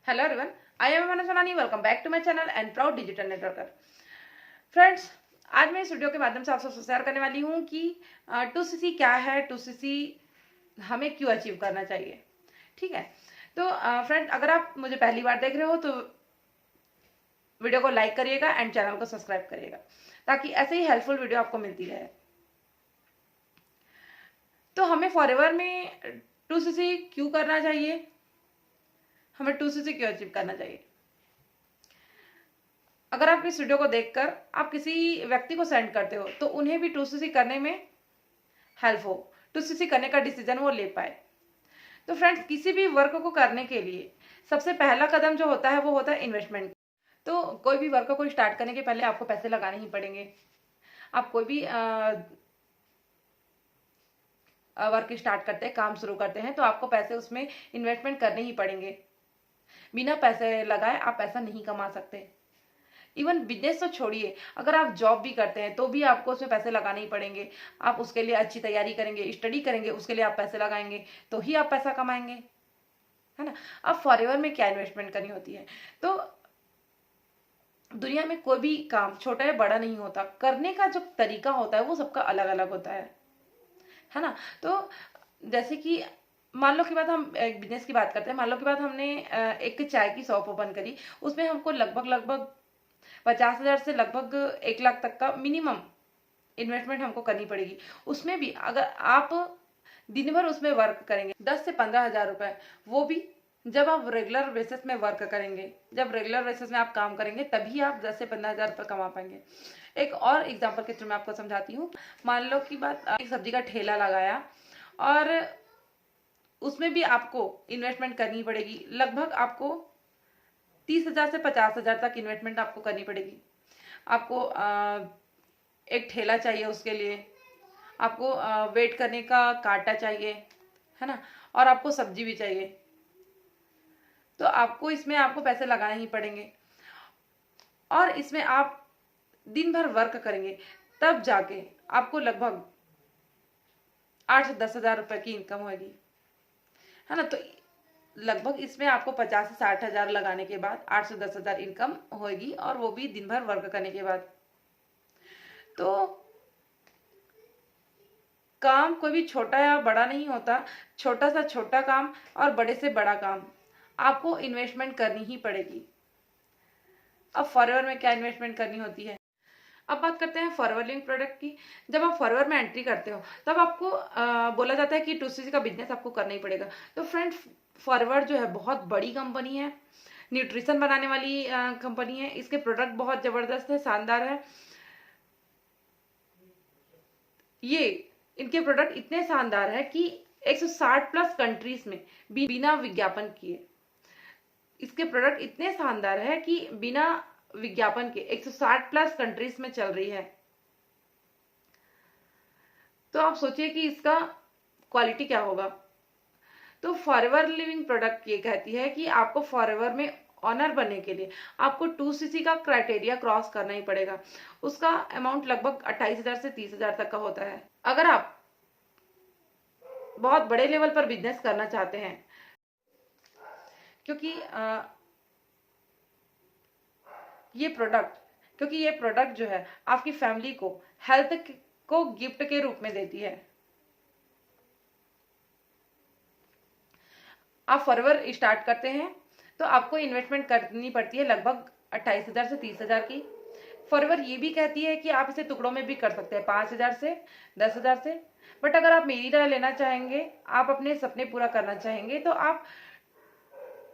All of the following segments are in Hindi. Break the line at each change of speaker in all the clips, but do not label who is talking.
Hello everyone, I am Manu Sonani. Welcome back to my channel and proud digital networker. Friends, आज मैं इस वीडियो के माध्यम से आप सबसे शेयर करने वाली हूँ कि 2cc क्या है, 2cc हमें क्यों अचीव करना चाहिए। ठीक है, तो फ्रेंड, अगर आप मुझे पहली बार देख रहे हो तो वीडियो को लाइक करिएगा एंड चैनल को सब्सक्राइब करिएगा ताकि ऐसे ही हेल्पफुल वीडियो आपको मिलती रहे। तो हमें फॉरएवर में 2cc क्यों करना चाहिए, हमें 2cc क्यों अचीव करना चाहिए। अगर आप इस वीडियो को देखकर आप किसी व्यक्ति को सेंड करते हो तो उन्हें भी 2cc करने में हेल्प हो, 2cc करने का डिसीजन वो ले पाए। तो फ्रेंड्स, किसी भी वर्क को करने के लिए सबसे पहला कदम जो होता है वो होता है इन्वेस्टमेंट। तो कोई भी वर्क को स्टार्ट करने के पहले आपको पैसे लगाने ही पड़ेंगे। आप कोई भी वर्क स्टार्ट करते हैं, काम शुरू करते हैं, तो आपको पैसे उसमें इन्वेस्टमेंट करने ही पड़ेंगे। बिना पैसे लगाए आप पैसा नहीं कमा सकते। इवन बिजनेस तो छोड़िए, अगर आप जॉब भी करते हैं तो भी आपको उसमें पैसे लगाने ही पड़ेंगे। आप उसके लिए अच्छी तैयारी करेंगे, स्टडी करेंगे, उसके लिए आप पैसे लगाएंगे तो ही आप पैसा कमाएंगे, है ना। अब फॉरएवर में क्या इन्वेस्टमेंट करनी होती है, तो दुनिया में कोई भी काम छोटा या बड़ा नहीं होता, करने का जो तरीका होता है वो सबका अलग अलग होता है ना। तो जैसे कि मान लो की बात, हम एक बिजनेस की बात करते हैं। मान लो की बात, हमने एक चाय की शॉप ओपन करी, उसमें हमको लगभग 50,000 से लगभग 1 लाख तक का मिनिमम इन्वेस्टमेंट हमको करनी पड़ेगी। उसमें भी अगर आप दिन भर उसमें वर्क करेंगे 10 से 15,000 रुपए, वो भी जब आप रेगुलर बेसिस में वर्क करेंगे, जब रेगुलर बेसिस में आप काम करेंगे तभी आप 10 से 15,000 रुपए कमा पाएंगे। एक और एग्जांपल के थ्रू मैं आपको समझाती हूँ। मान लो की बात, एक सब्जी का ठेला लगाया और उसमें भी आपको इन्वेस्टमेंट करनी पड़ेगी। लगभग आपको 30,000 से 50,000 तक इन्वेस्टमेंट आपको करनी पड़ेगी। आपको एक ठेला चाहिए, उसके लिए आपको वेट करने का कांटा चाहिए, है ना, और आपको सब्जी भी चाहिए। तो आपको इसमें आपको पैसे लगाने ही पड़ेंगे और इसमें आप दिन भर वर्क करेंगे तब जाके आपको लगभग 8 से 10,000 रुपए की इनकम होगी, है ना। तो लगभग इसमें आपको 50 से 60,000 लगाने के बाद 8 से 10,000 इनकम होगी, और वो भी दिन भर वर्क करने के बाद। तो काम कोई भी छोटा या बड़ा नहीं होता, छोटा सा छोटा काम और बड़े से बड़ा काम आपको इन्वेस्टमेंट करनी ही पड़ेगी। अब फॉरएवर में क्या इन्वेस्टमेंट करनी होती है, अब बात करते हैं फॉरएवर लिंक प्रोडक्ट की। जब आप फॉरएवर में एंट्री करते हो तब आपको बोला जाता है कि 2cc का बिजनेस आपको करना ही पड़ेगा। तो फ्रेंड, फॉरएवर जो है बहुत बड़ी कंपनी है, न्यूट्रिशन बनाने वाली कंपनी है। इसके प्रोडक्ट बहुत जबरदस्त है, शानदार है। ये इनके प्रोडक्ट इतने शानदार है कि 160 प्लस कंट्रीज में बिना विज्ञापन किए इसके प्रोडक्ट इतने शानदार है कि बिना विज्ञापन के 160 प्लस कंट्रीज में चल रही है। तो आप सोचिए कि इसका क्वालिटी क्या होगा। तो फॉरएवर लिविंग प्रोडक्ट ये कहती है कि आपको फॉरएवर में ऑनर बनने के लिए आपको 2cc का क्राइटेरिया क्रॉस करना ही पड़ेगा। उसका अमाउंट लगभग 28,000 से 30,000 तक का होता है। अगर आप बहुत बड़े लेवल पर बिजनेस करना चाहते हैं, क्योंकि ये प्रोडक्ट जो है आपकी फैमिली को हेल्थ को गिफ्ट के रूप में देती है। आप फॉरएवर स्टार्ट करते हैं तो आपको इन्वेस्टमेंट करनी पड़ती है लगभग 28,000 से 30,000 की। फॉरएवर ये भी कहती है कि आप इसे टुकड़ों में भी कर सकते हैं, 5,000 से 10,000 से। बट अगर आप मेरी राय लेना चाहेंगे, आप अपने सपने पूरा करना चाहेंगे, तो आप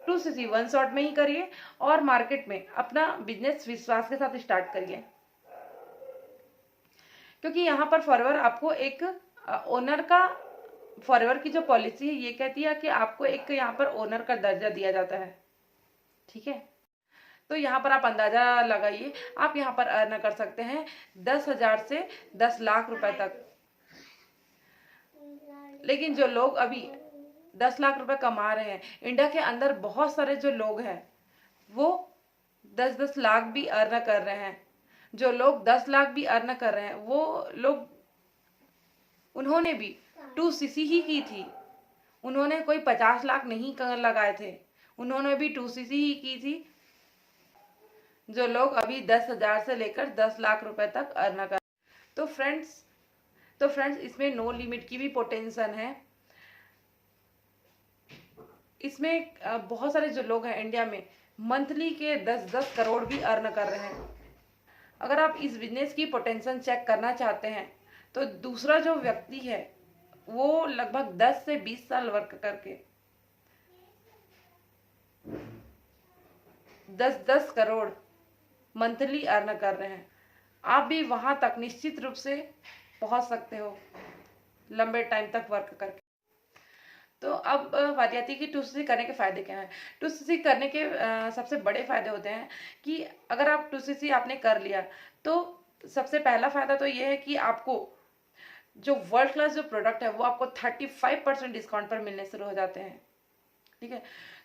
2cc वन शॉट में ही करिए और मार्केट में अपना बिजनेस विश्वास के साथ स्टार्ट करिए। क्योंकि यहाँ पर फॉरएवर आपको एक ओनर का, फॉरएवर की जो पॉलिसी है ये कहती है कि आपको एक यहाँ पर ओनर का दर्जा दिया जाता है। ठीक है, तो यहाँ पर आप अंदाजा लगाइए, आप यहाँ पर अर्न कर सकते हैं 10,000 से 10 लाख रुपए तक। लेकिन जो लोग अभी 10 लाख रुपए कमा रहे हैं, इंडिया के अंदर बहुत सारे जो लोग हैं वो 10-10 लाख भी अर्न कर रहे हैं। जो लोग 10 लाख भी अर्न कर रहे हैं वो लोग, उन्होंने भी 2cc ही की थी, उन्होंने कोई 50 लाख नहीं लगाए थे, उन्होंने भी 2cc ही की थी, जो लोग अभी 10,000 से लेकर 10 लाख रुपए तक अर्न कर। तो फ्रेंड्स इसमें नो लिमिट की भी पोटेंशियल है। इसमें बहुत सारे जो लोग हैं इंडिया में मंथली के 10-10 करोड़ भी अर्न कर रहे हैं। अगर आप इस बिजनेस की पोटेंशियल चेक करना चाहते हैं तो दूसरा जो व्यक्ति है वो लगभग 10 से 20 साल वर्क करके 10-10 करोड़ मंथली अर्न कर रहे हैं। आप भी वहां तक निश्चित रूप से पहुंच सकते हो लंबे टाइम तक वर्क करके। तो अब बात आती है कि 2cc करने के फायदे क्या हैं। 2cc करने के सबसे बड़े फायदे होते हैं कि अगर आप 2cc आपने कर लिया तो सबसे पहला फायदा तो ये है कि आपको जो वर्ल्ड क्लास जो प्रोडक्ट है वो आपको 35% डिस्काउंट पर मिलने शुरू हो जाते हैं। ठीक है।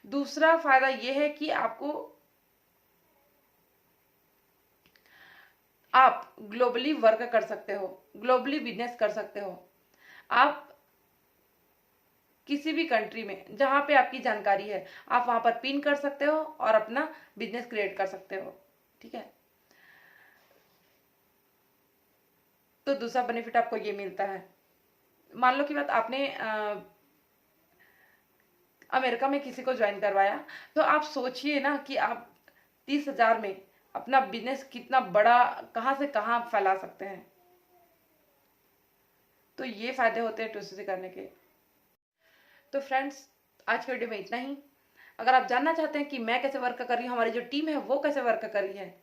दूसरा फायदा ये है कि आप ग्लोबली वर्क कर सकते हो, ग्लोबली बिजनेस कर सकते हो। आप किसी भी कंट्री में जहां पे आपकी जानकारी है आप वहां पर पिन कर सकते हो और अपना बिजनेस क्रिएट कर सकते हो। ठीक है। तो दूसरा बेनिफिट आपको ये मिलता है। मान लो कि बात आपने अमेरिका में किसी को ज्वाइन करवाया, तो आप सोचिए ना कि आप 30,000 में अपना बिजनेस कितना बड़ा कहां से कहां फैला सकते हैं। तो ये फायदे होते हैं 2cc करने के। तो फ्रेंड्स आज के वीडियो में इतना ही। अगर आप जानना चाहते हैं कि मैं कैसे वर्क कर रही हूँ, हमारी जो टीम है वो कैसे वर्क कर रही है,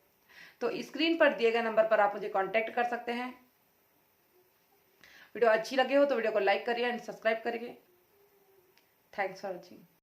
तो स्क्रीन पर दिए गए नंबर पर आप मुझे कांटेक्ट कर सकते हैं। वीडियो अच्छी लगे हो तो वीडियो को लाइक करिए एंड सब्सक्राइब करिए। Thanks for watching.